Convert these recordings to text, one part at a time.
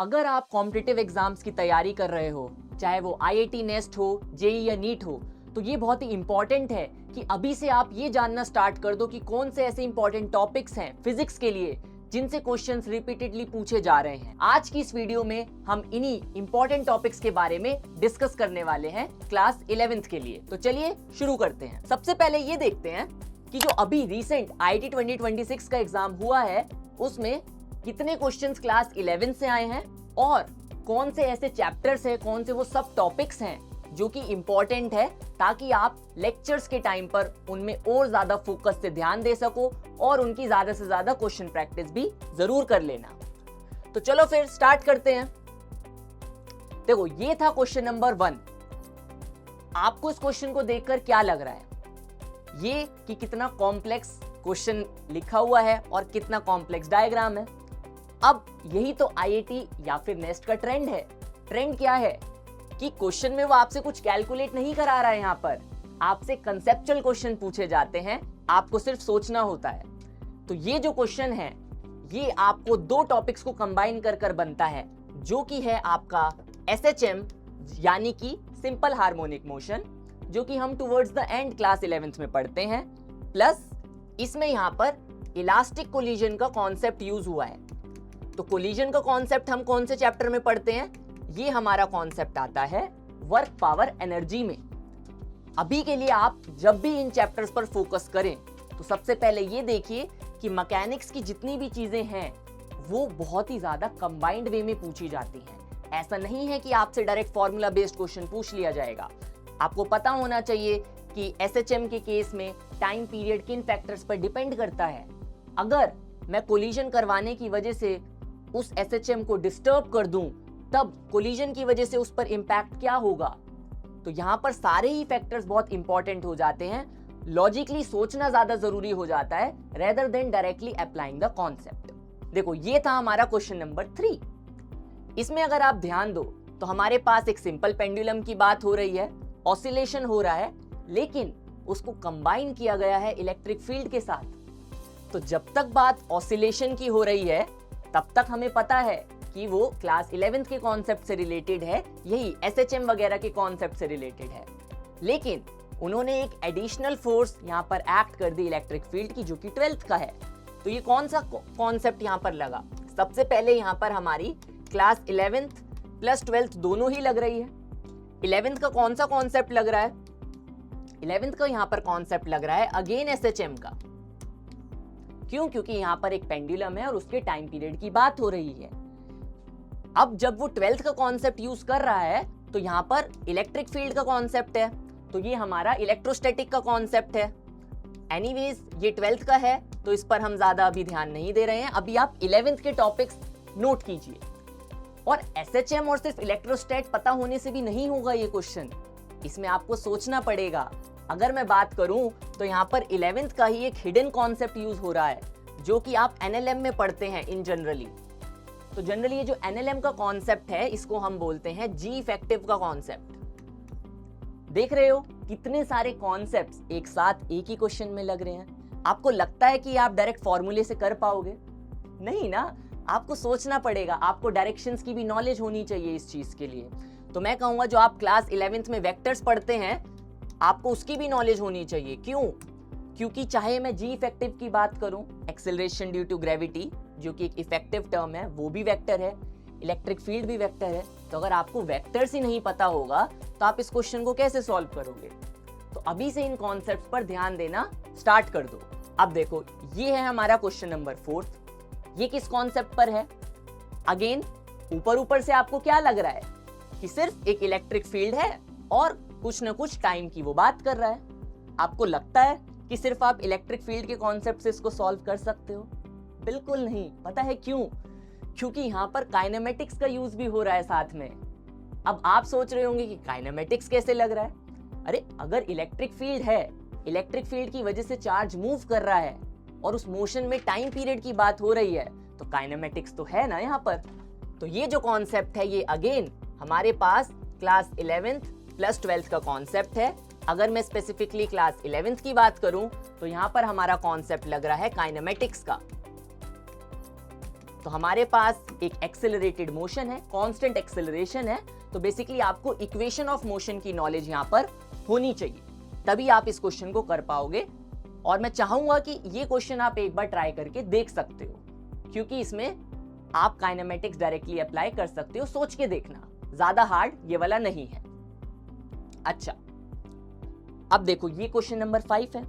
अगर आप competitive exams की तैयारी कर रहे हो, चाहे वो आईआईटी नेस्ट हो, जेई या नीट हो, तो ये बहुत ही इंपॉर्टेंट है कि अभी से आप ये जानना स्टार्ट कर दो कि कौन से ऐसे इंपॉर्टेंट टॉपिक्स हैं फिजिक्स के लिए जिनसे क्वेश्चंस रिपीटेडली पूछे जा रहे हैं। आज की इस वीडियो में हम इन्हीं इंपॉर्टेंट टॉपिक्स के बारे में डिस्कस करने वाले हैं क्लास 11th के लिए। तो चलिए शुरू करते हैं। सबसे पहले ये देखते हैं कि जो अभी रिसेंट आईआईटी 2026 का एग्जाम हुआ है उसमें कितने क्वेश्चंस क्लास 11 से आए हैं और कौन से ऐसे चैप्टर्स हैं, कौन से वो सब टॉपिक्स हैं जो कि इंपॉर्टेंट है, ताकि आप लेक्चर्स के टाइम पर उनमें और ज्यादा फोकस से ध्यान दे सको और उनकी ज्यादा से ज्यादा क्वेश्चन प्रैक्टिस भी जरूर कर लेना। तो चलो फिर स्टार्ट करते हैं। देखो, ये था क्वेश्चन नंबर 1। आपको इस क्वेश्चन को देखकर क्या लग रहा है? ये कि कितना कॉम्प्लेक्स क्वेश्चन लिखा हुआ है और कितना कॉम्प्लेक्स डायग्राम है। अब यही तो आईआईटी या फिर नेस्ट का ट्रेंड है। ट्रेंड क्या है कि क्वेश्चन में वो आपसे कुछ कैलकुलेट नहीं करा रहा है, यहाँ पर आपसे कंसेप्चुअल क्वेश्चन पूछे जाते हैं, आपको सिर्फ सोचना होता है। तो ये जो क्वेश्चन है ये आपको दो टॉपिक्स को कंबाइन कर कर बनता है, जो कि है आपका एसएचएम यानी कि सिंपल हार्मोनिक मोशन, जो कि हम towards the end class 11th में पढ़ते हैं, प्लस इसमें यहाँ पर इलास्टिक कोलिजन का कॉन्सेप्ट यूज हुआ है। तो कोलिजन का कॉन्सेप्ट हम कौन से चैप्टर में पढ़ते हैं? ये हमारा कॉन्सेप्ट आता है वर्क पावर एनर्जी में। अभी के लिए आप जब भी इन चैप्टर्स पर फोकस करें तो सबसे पहले ये देखिए कि मैकेनिक्स की जितनी भी चीजें हैं वो बहुत ही ज्यादा कंबाइंड वे में पूछी जाती हैं। ऐसा नहीं है कि आपसे डायरेक्ट फॉर्मूला बेस्ड क्वेश्चन पूछ लिया जाएगा। आपको पता होना चाहिए कि एसएचएम के केस में टाइम पीरियड किन फैक्टर्स पर डिपेंड करता है। अगर मैं कोलिजन करवाने की वजह से उस एसएचएम को डिस्टर्ब कर दूं, तब कोलिजन की वजह से उस पर इंपैक्ट क्या होगा। तो यहाँ पर सारे ही फैक्टर्स बहुत इंपॉर्टेंट हो जाते हैं। लॉजिकली सोचना ज्यादा जरूरी हो जाता है rather than directly applying the concept. देखो, ये था हमारा क्वेश्चन नंबर 3। इसमें अगर आप ध्यान दो तो हमारे पास एक सिंपल पेंडुलम की बात हो रही है, ऑसिलेशन हो रहा है, लेकिन उसको कंबाइन किया गया है इलेक्ट्रिक फील्ड के साथ। तो जब तक बात ऑसिलेशन की हो रही है तब तक हमें पता है कि वो क्लास 11th के कॉन्सेप्ट से रिलेटेड है, यही एसएचएम वगैरह के कॉन्सेप्ट से रिलेटेड है। लेकिन उन्होंने एक एडिशनल फोर्स यहाँ पर एक्ट कर दी इलेक्ट्रिक फील्ड की, जो कि 12th का है। तो ये कौन सा कॉन्सेप्ट यहाँ पर लगा? सबसे पहले यहाँ पर हमारी क्लास 11th प्लस 12th दोनों ही लग रही है। 11th का कौन सा कॉन्सेप्ट लग रहा है? 11th का यहाँ पर कॉन्सेप्ट लग रहा है अगेन एसएचएम का। क्यों? क्योंकि यहाँ पर एक पेंडुलम है और उसके टाइम पीरियड की बात हो रही है। अब जब वो 12th का कॉन्सेप्ट यूज कर रहा है तो यहाँ पर इलेक्ट्रिक फील्ड का कॉन्सेप्ट है, तो ये हमारा इलेक्ट्रोस्टैटिक का कॉन्सेप्ट है। एनीवेज ये 12th का है तो इस पर हम ज्यादा अभी ध्यान नहीं दे रहे हैं। अभी आप 11th के टॉपिक्स नोट कीजिए। और एसएचएम और सिर्फ इलेक्ट्रोस्टैट पता होने से भी नहीं होगा ये क्वेश्चन, इसमें आपको सोचना पड़ेगा। अगर मैं बात करूं तो यहाँ पर 11th का ही एक हिडन कॉन्सेप्ट यूज हो रहा है, जो कि आप एनएलएम में पढ़ते हैं इन जनरली। तो जनरली ये जो एनएलएम का कॉन्सेप्ट है इसको हम बोलते हैं जी इफेक्टिव का कॉन्सेप्ट। देख रहे हो कितने सारे कॉन्सेप्ट्स एक साथ एक ही क्वेश्चन में लग रहे हैं। आपको लगता है कि आप डायरेक्ट फॉर्मूले से कर पाओगे? नहीं ना, आपको सोचना पड़ेगा, आपको डायरेक्शंस की भी नॉलेज होनी चाहिए इस चीज के लिए। तो मैं कहूंगा जो आप क्लास 11th में वेक्टर्स पढ़ते हैं आपको उसकी भी नॉलेज होनी चाहिए। क्यों? क्योंकि चाहे मैं जी इफेक्टिव की बात करूं, एक्सेलरेशन ड्यू टू ग्रेविटी, जो कि एक इफेक्टिव टर्म है, वो भी वेक्टर है, इलेक्ट्रिक फील्ड भी वेक्टर है। तो अगर आपको वेक्टर्स ही नहीं पता होगा तो आप इस क्वेश्चन को कैसे सॉल्व करोगे? तो अभी से इन कॉन्सेप्ट्स पर ध्यान देना स्टार्ट कर दो। अब देखो, ये है हमारा क्वेश्चन नंबर 4। ये किस कॉन्सेप्ट पर है? अगेन ऊपर ऊपर से आपको क्या लग रहा है कि सिर्फ एक इलेक्ट्रिक फील्ड है और कुछ ना कुछ टाइम की वो बात कर रहा है। आपको लगता है कि सिर्फ आप इलेक्ट्रिक फील्ड के कॉन्सेप्ट से इसको सॉल्व कर सकते हो? बिल्कुल नहीं। पता है क्यों? क्योंकि यहाँ पर काइनेमेटिक्स का यूज भी हो रहा है साथ में। अब आप सोच रहे होंगे कि काइनेमेटिक्स कैसे लग रहा है? अरे अगर इलेक्ट्रिक फील्ड है, इलेक्ट्रिक फील्ड की वजह से चार्ज मूव कर रहा है और उस मोशन में टाइम पीरियड की बात हो रही है, तो काइनेमेटिक्स तो है ना यहाँ पर। तो ये जो कॉन्सेप्ट है ये अगेन हमारे पास क्लास 11th प्लस 12th का कॉन्सेप्ट है। अगर मैं स्पेसिफिकली क्लास 11th की बात करूं तो यहाँ पर हमारा कॉन्सेप्ट लग रहा है काइनेमेटिक्स का। तो हमारे पास एक एक्सेलरेटेड मोशन है, कांस्टेंट एक्सेलरेशन है, तो बेसिकली आपको इक्वेशन ऑफ मोशन की नॉलेज यहां पर होनी चाहिए, तभी आप इस क्वेश्चन को कर पाओगे। और मैं चाहूंगा कि ये क्वेश्चन आप एक बार ट्राई करके देख सकते हो, क्योंकि इसमें आप काइनेमेटिक्स डायरेक्टली अप्लाई कर सकते हो, सोच के देखना, ज्यादा हार्ड ये वाला नहीं है। अच्छा, अब देखो ये क्वेश्चन नंबर 5 है।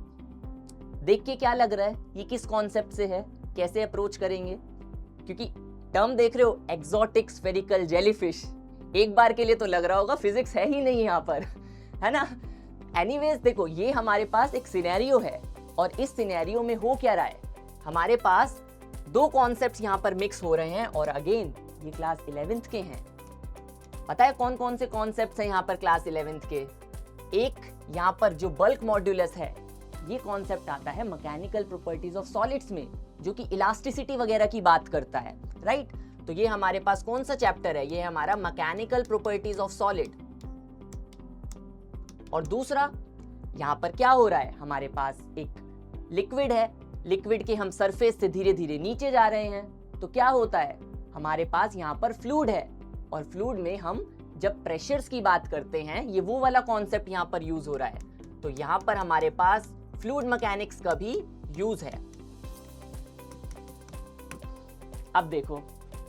देख के क्या लग रहा है, ये किस कॉन्सेप्ट से है, कैसे अप्रोच करेंगे? क्योंकि टर्म देख रहे हो, एक्सोटिक स्फेरिकल जेलीफिश, एक बार के लिए तो लग रहा होगा फिजिक्स है ही नहीं यहाँ पर, है ना। एनीवेज देखो, ये हमारे पास एक सिनेरियो है, और इस सिनेरियो में हो क्या रहा है, हमारे पास दो कॉन्सेप्ट्स यहाँ पर मिक्स हो रहे हैं, और अगेन ये क्लास 11th के हैं। पता है कौन कौन से कॉन्सेप्ट्स हैं यहाँ पर क्लास 11th के? एक यहाँ पर जो बल्क मॉड्यूलस है, ये कॉन्सेप्ट आता है मैकेनिकल प्रॉपर्टीज ऑफ सॉलिड्स में, जो कि इलास्टिसिटी वगैरह की बात करता है, राइट। तो ये हमारे पास कौन सा चैप्टर है, ये है हमारा मैकेनिकल प्रॉपर्टीज ऑफ सॉलिड। और दूसरा यहाँ पर क्या हो रहा है, हमारे पास एक लिक्विड है, लिक्विड के हम सरफेस से धीरे धीरे नीचे जा रहे हैं, तो क्या होता है, हमारे पास यहाँ पर फ्लूइड है, और फ्लूइड में हम जब प्रेशर्स की बात करते हैं, ये वो वाला कॉन्सेप्ट यहाँ पर यूज हो रहा है। तो यहाँ पर हमारे पास फ्लूइड मैकेनिक्स का भी यूज है। अब देखो,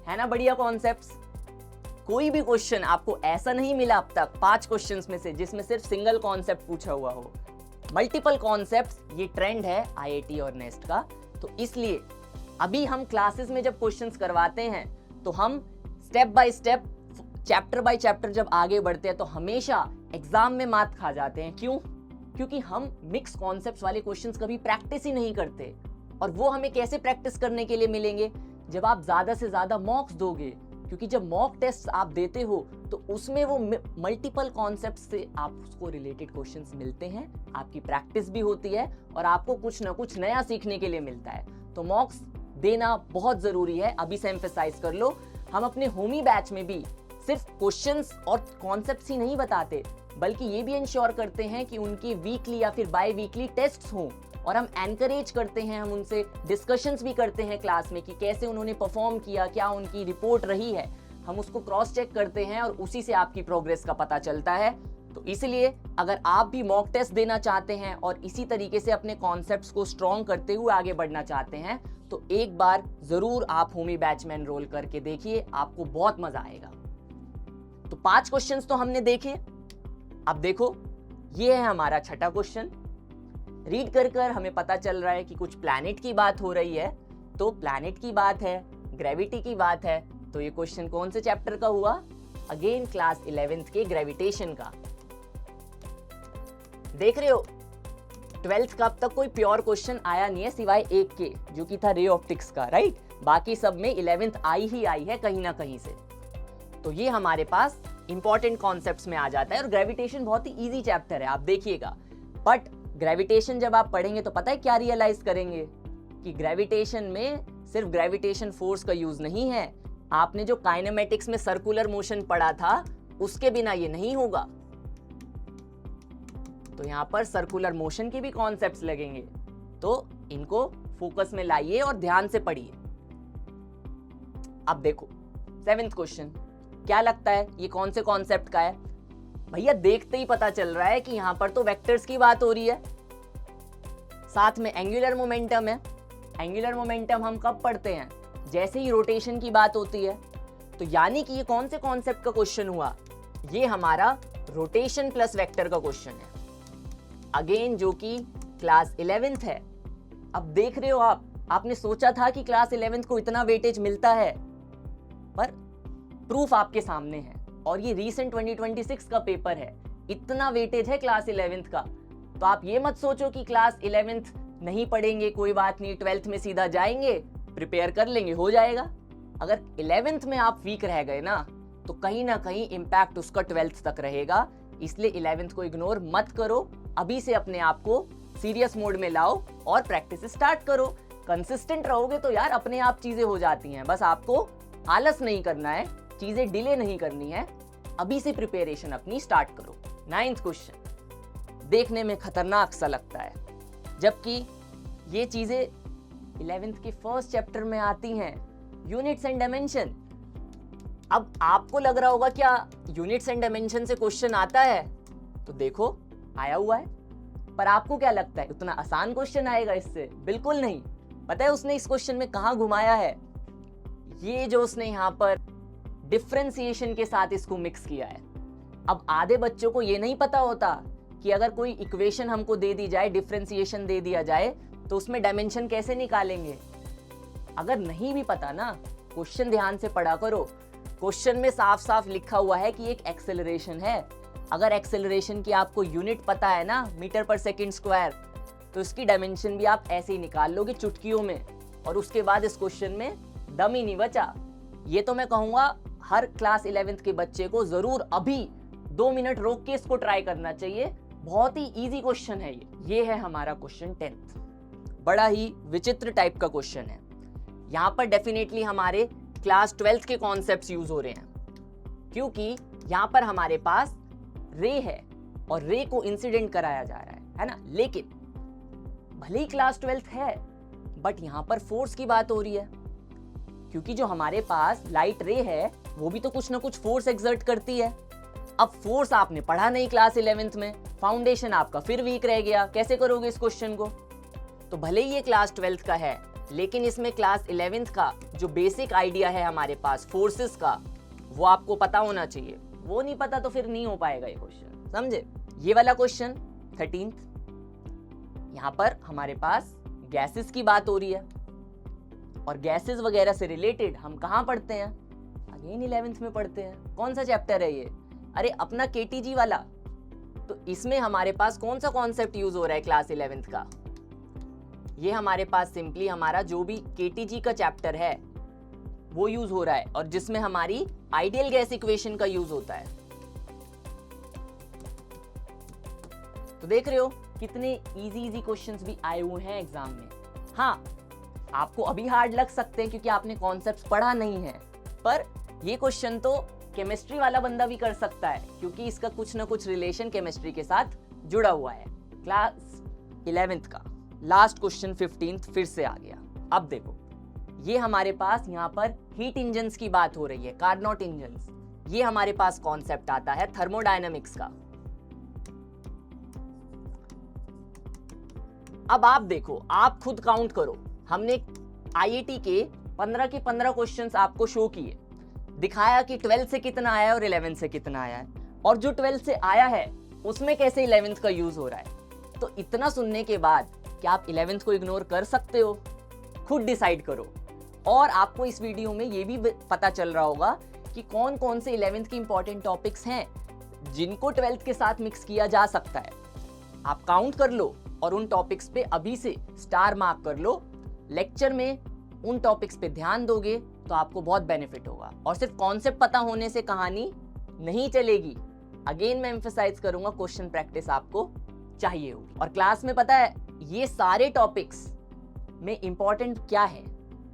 है ना बढ़िया कॉन्सेप्ट्स। कोई भी क्वेश्चन आपको ऐसा नहीं मिला अब तक 5 क्वेश्चंस में से जिसमें सिर्फ सिंगल कॉन्सेप्ट पूछा हुआ हो। मल्टीपल कॉन्सेप्ट्स, ये ट्रेंड है आईआईटी और नेस्ट का। तो इसलिए अभी हम क्लासेस में जब क्वेश्चंस करवाते हैं, तो हम step by step, chapter by chapter जब आगे बढ़ते हैं, तो हमेशा एग्जाम में मात खा जाते हैं। क्यों? क्योंकि हम मिक्स कॉन्सेप्ट्स वाले क्वेश्चंस कभी प्रैक्टिस ही नहीं करते। और वो हमें कैसे प्रैक्टिस करने के लिए मिलेंगे? जब आप ज्यादा से ज्यादा मॉक्स दोगे, क्योंकि जब मॉक टेस्ट आप देते हो तो उसमें वो मल्टीपल कॉन्सेप्ट से आपको रिलेटेड क्वेश्चंस मिलते हैं, आपकी प्रैक्टिस भी होती है, और आपको कुछ ना कुछ नया सीखने के लिए मिलता है। तो मॉक्स देना बहुत जरूरी है, अभी से एम्फेसाइज कर लो। हम अपने होमी बैच में भी सिर्फ क्वेश्चंस और कॉन्सेप्ट्स ही नहीं बताते, बल्कि ये भी इंश्योर करते हैं कि उनकी वीकली या फिर बाय वीकली टेस्ट्स हों, और हम एनकरेज करते हैं, हम उनसे डिस्कशंस भी करते हैं क्लास में कि कैसे उन्होंने परफॉर्म किया, क्या उनकी रिपोर्ट रही है, हम उसको क्रॉस चेक करते हैं, और उसी से आपकी प्रोग्रेस का पता चलता है। तो इसलिए अगर आप भी मॉक टेस्ट देना चाहते हैं और इसी तरीके से अपने कॉन्सेप्ट्स को स्ट्रॉन्ग करते हुए आगे बढ़ना चाहते हैं, तो एक बार जरूर आप होमी बैच में एनरोल करके देखिए, आपको बहुत मजा आएगा। तो 5 क्वेश्चंस तो हमने देखे। अब देखो, ये है हमारा छठा क्वेश्चन। रीड कर हमें पता चल रहा है कि कुछ प्लैनेट की बात हो रही है। तो प्लैनेट की बात है, ग्रेविटी की बात है, तो ये क्वेश्चन कौन से चैप्टर का हुआ? अगेन क्लास 11th के ग्रेविटेशन का। देख रहे हो, 12th का अब तक कोई प्योर क्वेश्चन आया नहीं है सिवाय एक के, जो कि था रे ऑप्टिक्स का, राइट। बाकी सब में 11th आई ही आई है कहीं ना कहीं से। तो ये हमारे पास इंपॉर्टेंट कॉन्सेप्ट्स में आ जाता है, और ग्रेविटेशन बहुत ही इजी चैप्टर है, आप देखिएगा। बट ग्रेविटेशन जब आप पढ़ेंगे तो पता है क्या रियलाइज करेंगे, कि ग्रेविटेशन में सिर्फ ग्रेविटेशन फोर्स का यूज नहीं है। आपने जो काइनेमेटिक्स में सर्कुलर मोशन पढ़ा था, उसके बिना ये नहीं होगा। तो यहां पर सर्कुलर मोशन के भी कॉन्सेप्ट्स लगेंगे, तो इनको फोकस में लाइए और ध्यान से पढ़िए। अब देखो 7th क्वेश्चन, क्या लगता है ये कौन से कॉन्सेप्ट का है? भैया देखते ही पता चल रहा है कि यहां पर तो वेक्टर्स की बात हो रही है, साथ में एंगुलर मोमेंटम है। एंगुलर मोमेंटम हम कब पढ़ते हैं? जैसे ही रोटेशन की बात होती है। तो यानी कि ये कौन से कॉन्सेप्ट का क्वेश्चन हुआ? ये हमारा रोटेशन प्लस वेक्टर का क्वेश्चन है, अगेन जो कि क्लास 11th है। अब देख रहे हो आपने सोचा था कि क्लास 11th को इतना वेटेज मिलता है, पर प्रूफ आपके सामने है, और ये रीसेंट 2026 का पेपर है, इतना वेटेज है क्लास 11th का। तो आप ये मत सोचो कि क्लास 11th नहीं पढ़ेंगे, कोई बात नहीं, 12th में सीधा जाएंगे, प्रिपेयर कर लेंगे, हो जाएगा। अगर 11th में आप वीक रह गए ना, तो कहीं ना कहीं इम्पैक्ट उसका 12th तक रहेगा। इसलिए 11th को इग्नोर मत करो, अभी से अपने आप को सीरियस मोड में लाओ और प्रैक्टिस स्टार्ट करो। कंसिस्टेंट रहोगे तो यार अपने आप चीजें हो जाती हैं, बस आपको आलस नहीं करना है, चीजें डिले नहीं करनी है, अभी से प्रिपरेशन अपनी स्टार्ट करो। 9th क्वेश्चन देखने में खतरनाक सा लगता है, जबकि ये चीजें 11th के फर्स्ट चैप्टर में आती हैं, यूनिट्स एंड डायमेंशन। अब आपको लग रहा होगा क्या यूनिट्स एंड डायमेंशन से क्वेश्चन आता है? तो देखो आया हुआ है, पर आपको क्या लगता है उतना आसान क्वेश्चन आएगा इससे? बिल्कुल नहीं। पता है उसने इस क्वेश्चन में कहां घुमाया है? ये जो उसने यहाँ पर डिफरेंशिएशन के साथ इसको मिक्स किया है। अब आधे बच्चों को ये नहीं पता होता कि अगर कोई इक्वेशन हमको दे दी जाए, डिफरेंशिएशन दे दिया जाए, तो उसमें डायमेंशन कैसे निकालेंगे। अगर नहीं भी पता ना, क्वेश्चन ध्यान से पढ़ा करो। क्वेश्चन में साफ साफ लिखा हुआ है कि एक एक्सेलरेशन है। अगर एक्सेलरेशन की आपको यूनिट पता है ना, मीटर पर सेकंड स्क्वायर, तो इसकी डायमेंशन भी आप ऐसे ही निकाल लोगे चुटकियों में। और उसके बाद इस क्वेश्चन में दम ही नहीं बचा। ये तो मैं कहूंगा हर क्लास 11th के बच्चे को जरूर अभी 2 मिनट रोक के इसको ट्राई करना चाहिए। बहुत ही इजी क्वेश्चन है ये है हमारा क्वेश्चन 10th। बड़ा ही विचित्र टाइप का क्वेश्चन है। यहाँ पर डेफिनेटली हमारे क्लास 12th के कॉन्सेप्ट्स यूज हो रहे हैं, क्योंकि यहाँ पर हमारे पास रे है और रे को इंसिडेंट कराया जा रहा है ना। लेकिन भले ही क्लास 12th है, बट यहाँ पर फोर्स की बात हो रही है, क्योंकि जो हमारे पास लाइट रे है वो भी तो कुछ ना कुछ फोर्स एक्सर्ट करती है। अब फोर्स आपने पढ़ा नहीं क्लास 11th में, फाउंडेशन आपका फिर वीक रह गया, कैसे करोगे इस क्वेश्चन को? तो भले ही ये क्लास 12th का है, लेकिन इसमें क्लास 11th का जो बेसिक आइडिया है हमारे पास फोर्सेस का, वो आपको पता होना चाहिए। वो नहीं पता तो फिर नहीं हो पाएगा ये क्वेश्चन, समझे? ये वाला क्वेश्चन 13th, यहाँ पर हमारे पास गैसेस की बात हो रही है, और गैसेस वगैरह से रिलेटेड हम कहाँ पढ़ते हैं? अगेन 11th में पढ़ते हैं। कौन सा चैप्टर है ये? अरे अपना केटीजी वाला। तो इसमें हमारे पास कौन सा कॉन्सेप्ट यूज हो रहा है क्लास 11th का? ये हमारे पास सिंपली हमारा जो भी केटीजी का चैप्टर है वो यूज हो रहा है, और जिसमें हमारी आइडियल गैस इक्वेशन का यूज होता है। तो देख रहे हो कितने इजी क्वेश्चंस भी आए हुए हैं एग्जाम में। हाँ, आपको अभी हार्ड लग सकते हैं क्योंकि आपने कॉन्सेप्ट्स पढ़ा नहीं है, पर ये क्वेश्चन तो केमिस्ट्री वाला बंदा भी कर सकता है, क्योंकि इसका कुछ ना कुछ रिलेशन केमिस्ट्री के साथ जुड़ा हुआ है। क्लास 11th का लास्ट क्वेश्चन 15th फिर से आ गया। अब देखो, ये हमारे पास यहाँ पर हीट इंजन्स की बात हो रही है, कार्नोट इंजन्स। ये हमारे पास कॉन्सेप्ट आता है थर्मोडायनामिक्स का। अब आप देखो, आप खुद काउंट करो। हमने आईआईटी के 15 के 15 क्वेश्चंस आपको शो किए, दिखाया कि 12 से कितना आया है और 11 से कितना आया है, और जो 12 से आया है उसमें कैसे 11th का यूज हो रहा है। तो इतना सुनने के बाद क्या आप 11th को इग्नोर कर सकते हो? खुद डिसाइड करो। और आपको इस वीडियो में ये भी पता चल रहा होगा कि कौन कौन से 11th के इंपॉर्टेंट टॉपिक्स हैं जिनको 12th के साथ मिक्स किया जा सकता है। आप काउंट कर लो और उन टॉपिक्स पे अभी से स्टार मार्क कर लो। लेक्चर में उन टॉपिक्स पे ध्यान दोगे तो आपको बहुत बेनिफिट होगा। और सिर्फ कॉन्सेप्ट पता होने से कहानी नहीं चलेगी। अगेन मैं एम्फसाइज करूंगा, क्वेश्चन प्रैक्टिस आपको चाहिए होगी। और क्लास में पता है ये सारे टॉपिक्स में इंपॉर्टेंट क्या है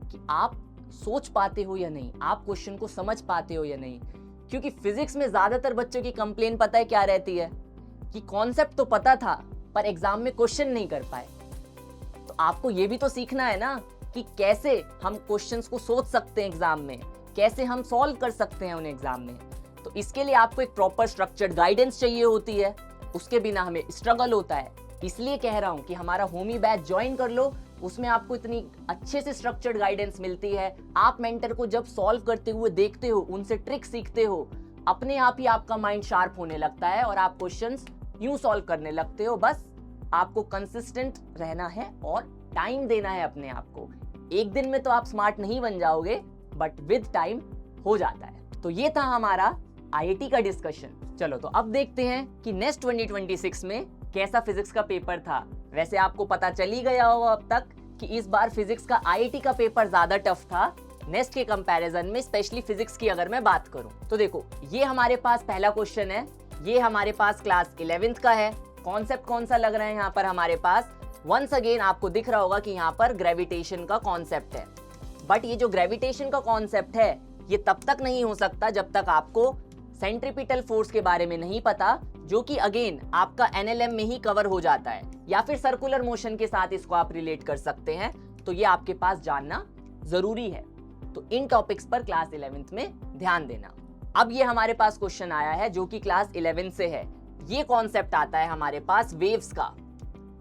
कि आप सोच पाते हो या नहीं, आप क्वेश्चन को समझ पाते हो या नहीं। क्योंकि फिजिक्स में ज्यादातर बच्चों की कंप्लेन पता है क्या रहती है कि कॉन्सेप्ट तो पता था पर एग्जाम में क्वेश्चन नहीं कर पाए। तो आपको ये भी तो सीखना है ना कि कैसे हम क्वेश्चंस को सोच सकते हैं एग्जाम में, कैसे हम सॉल्व कर सकते हैं उन्हें एग्जाम में। तो इसके लिए आपको एक प्रॉपर स्ट्रक्चर्ड गाइडेंस चाहिए होती है, उसके बिना हमें स्ट्रगल होता है। इसलिए कह रहा हूं कि हमारा होमी बैच ज्वाइन कर लो, उसमें आपको इतनी अच्छे से स्ट्रक्चर्ड गाइडेंस मिलती है। आप मेंटर को जब सॉल्व करते हुए देखते हो, उनसे ट्रिक सीखते हो, अपने आप ही आपका माइंड शार्प होने लगता है और आप क्वेश्चंस यूं सॉल्व करने लगते हो। बस आपको कंसिस्टेंट रहना है और टाइम देना है अपने आप को। एक दिन में तो आप स्मार्ट नहीं बन जाओगे, बट विद टाइम हो जाता है। तो ये था हमारा आईआईटी का डिस्कशन। चलो तो अब देखते हैं कि नेक्स्ट 2026 में कैसा फिजिक्स का पेपर था। वैसे आपको पता चल ही गया होगा अब तक कि इस बार फिजिक्स का आईआईटी का पेपर ज्यादा टफ था नेक्स्ट के कंपैरिजन में, स्पेशली फिजिक्स की अगर मैं बात करूं तो। देखो ये हमारे पास पहला क्वेश्चन है, ये हमारे पास क्लास 11th का है। कॉन्सेप्ट कौन सा लग रहा है यहाँ पर हमारे पास? वंस अगेन आपको दिख रहा होगा कि यहाँ पर ग्रेविटेशन का कॉन्सेप्ट है। बट ये जो ग्रेविटेशन का कॉन्सेप्ट है ये तब तक नहीं हो सकता जब तक आपको सेंट्रीपिटल फोर्स के बारे में नहीं पता, जो कि अगेन आपका एनएलएम में ही कवर हो जाता है, या फिर सर्कुलर मोशन के साथ इसको आप रिलेट कर सकते हैं। तो ये आपके पास जानना जरूरी है। तो इन टॉपिक्स पर क्लास 11th में ध्यान देना। अब ये हमारे पास क्वेश्चन आया है जो कि क्लास 11 से है। ये कॉन्सेप्ट आता है हमारे पास वेव्स का,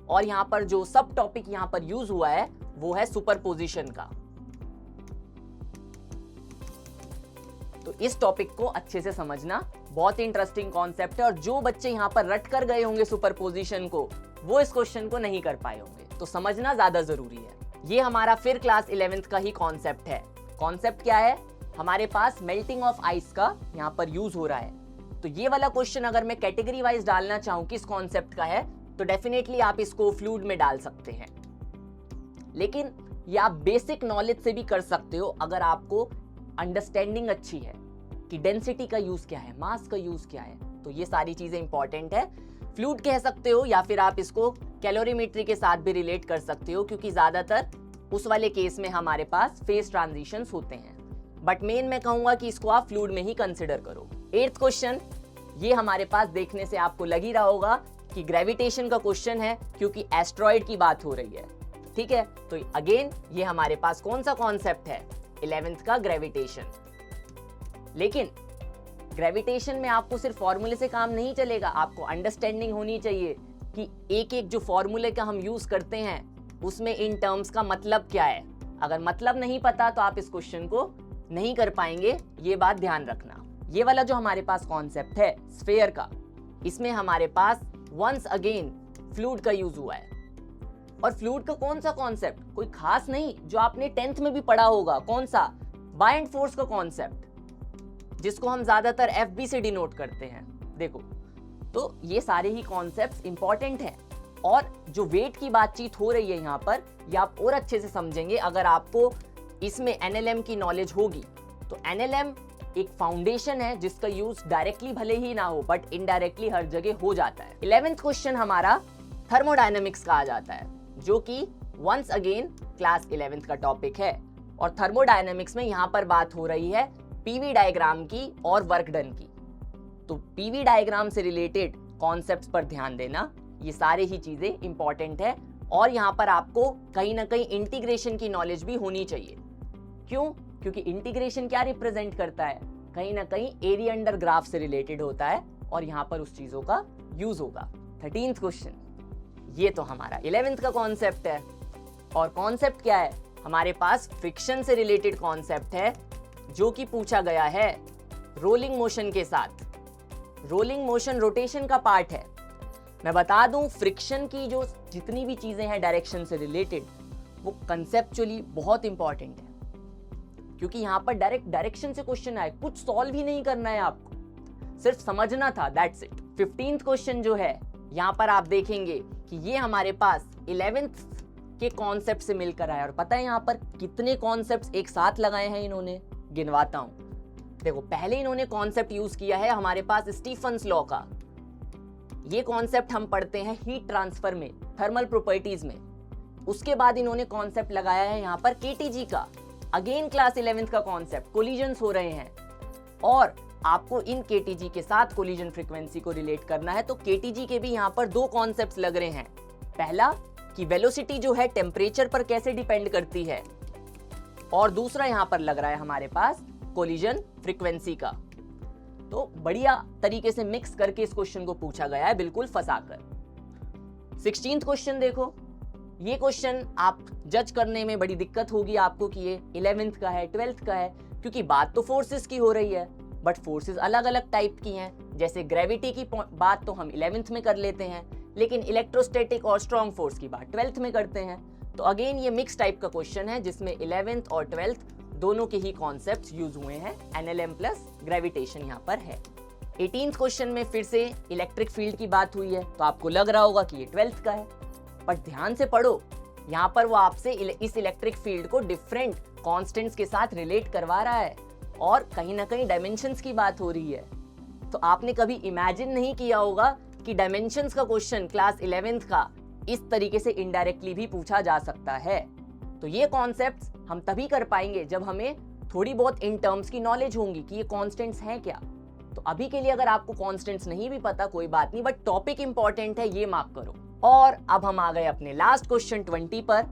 और यहाँ पर जो सब टॉपिक यहाँ पर यूज हुआ है वो है सुपरपोजिशन का। तो इस टॉपिक को अच्छे से समझना, बहुत ही इंटरेस्टिंग कॉन्सेप्ट है, और जो बच्चे यहाँ पर रट कर गए होंगे सुपरपोजिशन को, वो इस क्वेश्चन को नहीं कर पाए होंगे, तो समझना ज्यादा जरूरी है। ये हमारा फिर क्लास 11th का ही कॉन्सेप्ट है। कॉन्सेप्ट क्या है? हमारे पास मेल्टिंग ऑफ आइस का यहाँ पर यूज हो रहा है। तो ये वाला क्वेश्चन अगर मैं कैटेगरी वाइज डालना चाहूं किस कॉन्सेप्ट का है, तो डेफिनेटली आप इसको फ्लूइड में डाल सकते हैं, लेकिन ये आप बेसिक नॉलेज से भी कर सकते हो अगर आपको अंडरस्टैंडिंग अच्छी है कि डेंसिटी का यूज क्या है, मास का यूज क्या है। तो ये सारी चीजें इंपॉर्टेंट है। फ्लूइड कह सकते हो या फिर आप इसको कैलोरीमेट्री के साथ भी रिलेट कर सकते हो, क्योंकि ज्यादातर उस वाले केस में हमारे पास फेज ट्रांजिशंस होते हैं, बट मेन मैं कहूंगा कि इसको आप फ्लूइड में ही कंसिडर करो। 8th क्वेश्चन, ये हमारे पास देखने से आपको लग ही रहा होगा कि ग्रेविटेशन का क्वेश्चन है, क्योंकि एस्ट्रॉइड की बात हो रही है। ठीक है, तो अगेन ये हमारे पास कौन सा कॉन्सेप्ट है? 11th का ग्रेविटेशन। लेकिन ग्रेविटेशन में आपको सिर्फ फॉर्मूले से काम नहीं चलेगा, आपको अंडरस्टैंडिंग होनी चाहिए कि एक एक जो फॉर्मूले का हम यूज करते हैं उसमें इन टर्म्स का मतलब क्या है। अगर मतलब नहीं पता तो आप इस क्वेश्चन को नहीं कर पाएंगे, ये बात ध्यान रखना। ये वाला जो हमारे पास कॉन्सेप्ट है स्फीयर का, इसमें हमारे पास वंस अगेन फ्लूइड का यूज हुआ है। और फ्लूइड का कौन सा कॉन्सेप्ट? कोई खास नहीं, जो आपने 10th में भी पढ़ा होगा। कौन सा? बाय एंड फोर्स का कॉन्सेप्ट, जिसको हम ज्यादातर एफबी से डिनोट करते हैं। देखो, तो ये सारे ही कॉन्सेप्ट्स इंपॉर्टेंट हैं, और जो वेट की बातचीत हो रही है यहाँ पर, ये आप और अच्छे से समझेंगे अगर आपको इसमें एनएलएम की नॉलेज होगी। तो एनएलएम एक फाउंडेशन है जिसका यूज डायरेक्टली भले ही ना हो, बट इनडायरेक्टली हर जगह हो जाता है। 11th क्वेश्चन हमारा थर्मोडायनेमिक्स का आ जाता है, जो कि वंस अगेन क्लास 11th का टॉपिक है। और थर्मोडायनेमिक्स में यहाँ पर बात हो रही है पीवी डायग्राम की और वर्क डन की। तो पीवी डायग्राम से रिलेटेड कॉन्सेप्ट्स पर ध्यान देना, ये सारे ही चीजें इंपॉर्टेंट है। और यहाँ पर आपको कहीं ना कहीं इंटीग्रेशन की नॉलेज भी होनी चाहिए। क्यों? क्योंकि इंटीग्रेशन क्या रिप्रेजेंट करता है? कहीं ना कहीं एरिया अंडर ग्राफ से रिलेटेड होता है, और यहाँ पर उस चीजों का यूज होगा। 13th क्वेश्चन, ये तो हमारा 11th का कॉन्सेप्ट है। और कॉन्सेप्ट क्या है? हमारे पास फ्रिक्शन से रिलेटेड कॉन्सेप्ट है, जो कि पूछा गया है रोलिंग मोशन के साथ। रोलिंग मोशन रोटेशन का पार्ट है। मैं बता दूं, फ्रिक्शन की जो जितनी भी चीजें हैं डायरेक्शन से रिलेटेड, वो कंसेप्चुअली बहुत इंपॉर्टेंट है, क्योंकि यहाँ पर डायरेक्ट डायरेक्शन से क्वेश्चन आए, कुछ सॉल्व ही नहीं करना है आपको, सिर्फ समझना था, दैट्स इट। 15th क्वेश्चन जो है, यहाँ पर आप देखेंगे कि ये हमारे पास 11th के कॉन्सेप्ट से मिलकर आया। और पता है यहाँ पर कितने कॉन्सेप्ट्स एक साथ लगाए हैं इन्होंने? गिनवाता हूं। देखो, पहले इन्होंने कॉन्सेप्ट यूज किया है हमारे पास स्टीफन्स लॉ का। ये कॉन्सेप्ट हम पढ़ते हैं हीट ट्रांसफर में, थर्मल प्रॉपर्टीज में। उसके बाद इन्होंने कॉन्सेप्ट लगाया है यहाँ पर केटीजी का, अगेन क्लास 11th का कॉन्सेप्ट। कोलिजन्स हो रहे हैं, और आपको इन केटीजी के साथ कोलिजन फ्रीक्वेंसी को रिलेट करना है। तो केटीजी के भी यहाँ पर दो कॉन्सेप्ट्स लग रहे हैं। पहला कि वेलोसिटी जो है टेम्परेचर पर कैसे डिपेंड करती है, और दूसरा यहाँ पर लग रहा है हमारे पास कोलिजन फ्रीक्वेंसी का। तो बढ़िया तरीके से मिक्स करके इस क्वेश्चन को पूछा गया है, बिल्कुल फंसाकर। 16th क्वेश्चन देखो, ये क्वेश्चन आप जज करने में बड़ी दिक्कत होगी आपको कि ये 11th का है 12th का है, क्योंकि बात तो फोर्सेस की हो रही है, बट फोर्सेस अलग अलग टाइप की हैं। जैसे ग्रेविटी की बात तो हम 11th में कर लेते हैं, लेकिन इलेक्ट्रोस्टैटिक और स्ट्रॉन्ग फोर्स की बात 12th में करते हैं। तो अगेन ये मिक्स टाइप का क्वेश्चन है, जिसमें 11th और 12th दोनों के ही कॉन्सेप्ट्स यूज हुए हैं। एनएलएम प्लस ग्रेविटेशन यहाँ पर है। 18th क्वेश्चन में फिर से इलेक्ट्रिक फील्ड की बात हुई है, तो आपको लग रहा होगा कि ये 12th का है, पर ध्यान से पढ़ो, यहाँ पर वो आपसे इस इलेक्ट्रिक फील्ड को डिफरेंट कॉन्स्टेंट्स के साथ रिलेट करवा रहा है, और कहीं ना कहीं डायमेंशंस की बात हो रही है। तो आपने कभी इमेजिन नहीं किया होगा कि डायमेंशंस का क्वेश्चन क्लास 11th का इस तरीके से इनडायरेक्टली भी पूछा जा सकता है। तो ये कॉन्सेप्ट्स हम तभी कर पाएंगे जब हमें थोड़ी बहुत इन टर्म्स की नॉलेज होगी कि ये कॉन्स्टेंट्स हैं क्या। तो अभी के लिए अगर आपको कॉन्स्टेंट्स नहीं भी पता कोई बात नहीं, बट टॉपिक इंपॉर्टेंट है, ये मार्क करो। और अब हम आ गए अपने लास्ट क्वेश्चन 20 पर।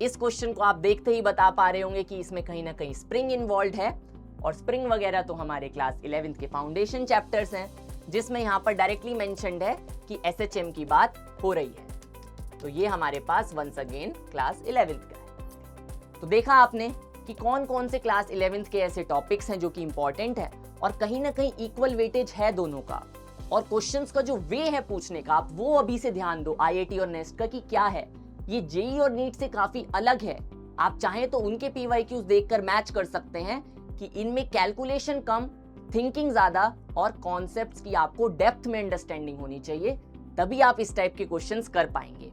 इस क्वेश्चन को आप देखते ही बता पा रहे होंगे कि इसमें कहीं ना कहीं स्प्रिंग इन्वॉल्व है, और स्प्रिंग वगैरह तो हमारे क्लास 11th के फाउंडेशन चैप्टर्स हैं, जिसमें यहाँ पर डायरेक्टली मेंशन्ड है कि SHM की बात हो रही है। तो ये हमारे पास वंस अगेन क्लास 11th का है। तो देखा आपने कि कौन कौन से क्लास 11th के ऐसे टॉपिक्स हैं जो कि इंपॉर्टेंट है, और कहीं ना कहीं इक्वल वेटेज है दोनों का, और क्वेश्चंस का जो वे है पूछने का, आप वो अभी से ध्यान दो IIT और नेस्ट का कि क्या है। ये जेई और नीट से काफी अलग है। आप चाहें तो उनके PYQs देखकर मैच कर सकते हैं कि इनमें कैलकुलेशन कम, थिंकिंग ज्यादा, और कॉन्सेप्ट्स की आपको डेप्थ में अंडरस्टैंडिंग होनी चाहिए, तभी आप इस टाइप के क्वेश्चंस कर पाएंगे।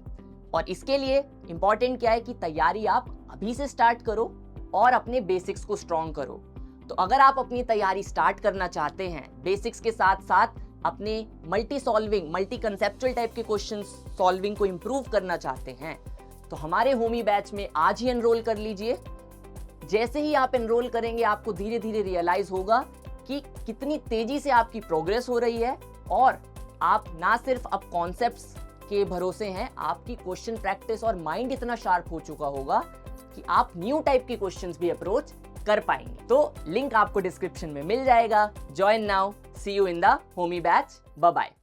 और इसके लिए इंपॉर्टेंट क्या है कि तैयारी आप अभी से स्टार्ट करो और अपने बेसिक्स को स्ट्रॉन्ग करो। तो अगर आप अपनी तैयारी स्टार्ट करना चाहते हैं बेसिक्स के साथ साथ अपने मल्टी कंसेप्चुअल टाइप के क्वेश्चन सॉल्विंग को इंप्रूव करना चाहते हैं, तो हमारे होमी बैच में आज ही एनरोल कर लीजिए। जैसे ही आप एनरोल करेंगे आपको धीरे धीरे रियलाइज होगा कि कितनी तेजी से आपकी प्रोग्रेस हो रही है, और आप ना सिर्फ अब कॉन्सेप्ट्स के भरोसे हैं, आपकी क्वेश्चन प्रैक्टिस और माइंड इतना शार्प हो चुका होगा कि आप न्यू टाइप के क्वेश्चंस भी अप्रोच कर पाएंगे। तो लिंक आपको डिस्क्रिप्शन में मिल जाएगा। Join now, see you in the Homi batch, bye bye.